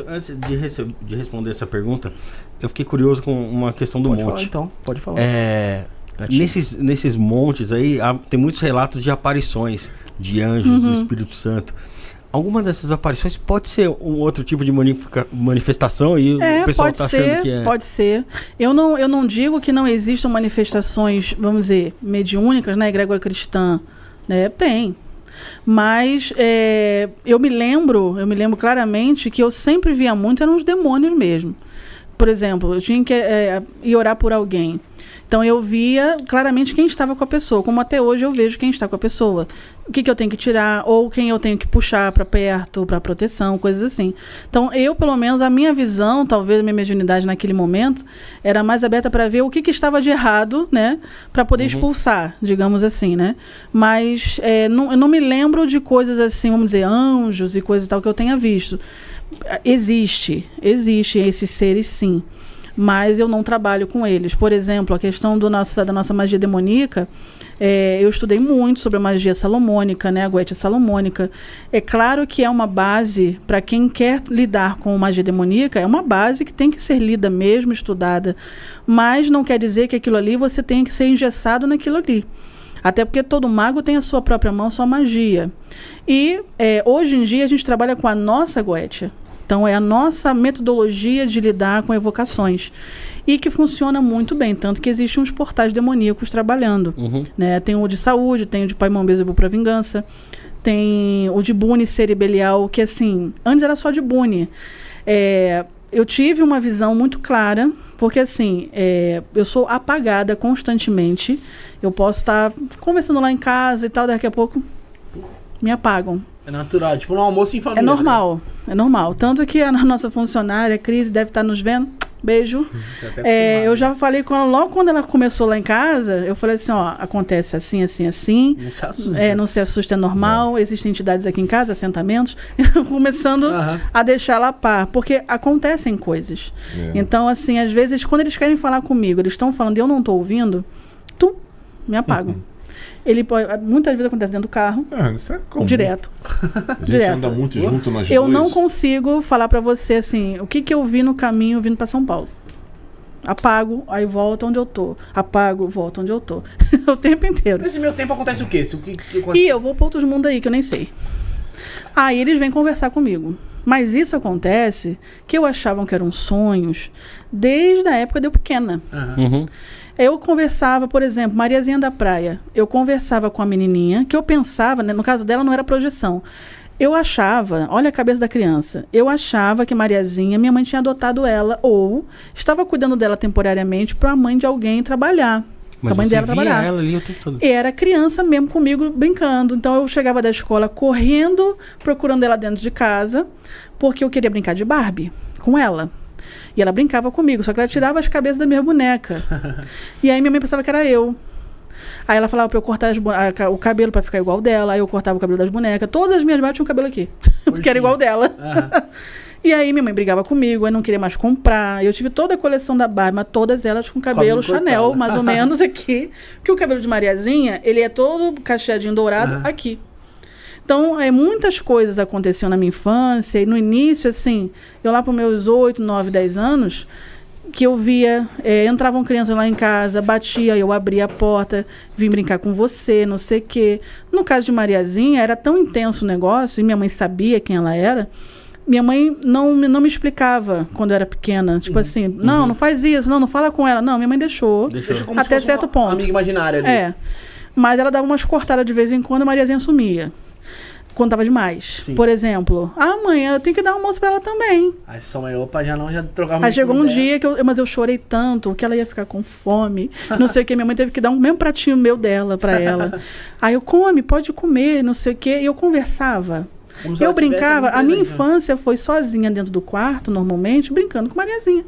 Antes de responder essa pergunta, eu fiquei curioso com uma questão do Pode monte. falar, então. Pode falar. Nesses montes aí, tem muitos relatos de aparições de anjos, do Espírito Santo. Alguma dessas aparições pode ser um outro tipo de manifestação e o pessoal está achando que é... Pode ser. Eu não digo que não existam manifestações, vamos dizer, mediúnicas na egrégora cristã. Né? Tem. Mas eu me lembro claramente que eu sempre via muito, eram os demônios mesmo. Por exemplo, eu tinha que ir orar por alguém. Então eu via claramente quem estava com a pessoa, como até hoje eu vejo quem está com a pessoa. O que eu tenho que tirar, ou quem eu tenho que puxar para perto, para proteção, coisas assim. Então eu, pelo menos, a minha visão, talvez a minha mediunidade naquele momento, era mais aberta para ver o que estava de errado, né? Para poder expulsar, digamos assim, né? Mas eu não me lembro de coisas assim, vamos dizer, anjos e coisas e tal que eu tenha visto. Existem esses seres, sim. Mas eu não trabalho com eles. Por exemplo, a questão da nossa magia demoníaca, eu estudei muito sobre a magia salomônica, né, a goetia salomônica. É claro que é uma base, para quem quer lidar com magia demoníaca, é uma base que tem que ser lida mesmo, estudada. Mas não quer dizer que aquilo ali você tem que ser engessado naquilo ali. Até porque todo mago tem a sua própria mão, sua magia. E hoje em dia a gente trabalha com a nossa goetia. Então, é a nossa metodologia de lidar com evocações. E que funciona muito bem, tanto que existem uns portais demoníacos trabalhando. Né? Tem o de saúde, tem o de Pai Mão Bezebu para Vingança, tem o de Bune Cerebelial, que assim, antes era só de Bune. Eu tive uma visão muito clara, porque assim, eu sou apagada constantemente. Eu posso estar conversando lá em casa e tal, daqui a pouco me apagam. É natural, tipo um almoço em família. É normal. Tanto que a nossa funcionária, a Cris, deve estar nos vendo. Beijo. Eu já falei com ela logo quando ela começou lá em casa. Eu falei assim, ó, acontece assim, assim, assim. Não se assusta. Não se assusta, é normal. Existem entidades aqui em casa, assentamentos. Começando a deixar ela a par. Porque acontecem coisas. Então, assim, às vezes, quando eles querem falar comigo, eles estão falando e eu não estou ouvindo, me apagam. Muitas vezes acontece dentro do carro. Isso é comum. Direto. A gente anda muito junto nós dois. Eu não consigo falar pra você assim, o que eu vi no caminho vindo pra São Paulo. Apago, aí volto onde eu tô. Apago, volto onde eu tô. O tempo inteiro. Nesse meu tempo acontece o quê? E eu vou pra outros mundos aí que eu nem sei. Aí eles vêm conversar comigo. Mas isso acontece que eu achava que eram sonhos desde a época de eu pequena. Eu conversava, por exemplo, Mariazinha da Praia. Eu conversava com a menininha, que eu pensava, né, no caso dela não era projeção. Eu achava, olha a cabeça da criança, eu achava que Mariazinha, minha mãe tinha adotado ela, ou estava cuidando dela temporariamente para a mãe de alguém trabalhar. Mas a mãe dela trabalhar. Ela ali o tempo todo. E era criança mesmo comigo brincando. Então eu chegava da escola correndo, procurando ela dentro de casa, porque eu queria brincar de Barbie com ela. E ela brincava comigo, só que ela tirava as cabeças da minha boneca. E aí minha mãe pensava que era eu. Aí ela falava pra eu cortar o cabelo pra ficar igual dela. Aí eu cortava o cabelo das bonecas. Todas as minhas Barbies tinham cabelo aqui. Porque era igual dela. E aí minha mãe brigava comigo, eu não queria mais comprar. Eu tive toda a coleção da Barbie, mas todas elas com cabelo Chanel, cortado. Mais ou menos aqui. Porque o cabelo de Mariazinha, ele é todo cacheadinho dourado aqui. Então, muitas coisas aconteciam na minha infância. E no início, assim, eu lá para os meus 8, 9, 10 anos, que eu via, entravam crianças lá em casa, batia, eu abria a porta, vim brincar com você, não sei o quê. No caso de Mariazinha, era tão intenso o negócio, e minha mãe sabia quem ela era. Minha mãe não me explicava quando eu era pequena. Tipo assim, não faz isso, não fala com ela. Não, minha mãe deixou como até certo ponto. Uma amiga imaginária ali. Mas ela dava umas cortadas de vez em quando, a Mariazinha sumia. Quando tava demais. Sim. Por exemplo, mãe, eu tenho que dar almoço pra ela também. Aí sua mãe, já trocava. Aí chegou um dia que mas eu chorei tanto que ela ia ficar com fome. Não sei o que, minha mãe teve que dar um mesmo pratinho meu dela pra ela. Aí eu, pode comer, não sei o que. E eu conversava. Eu brincava, a minha infância foi sozinha dentro do quarto, normalmente, brincando com Mariazinha.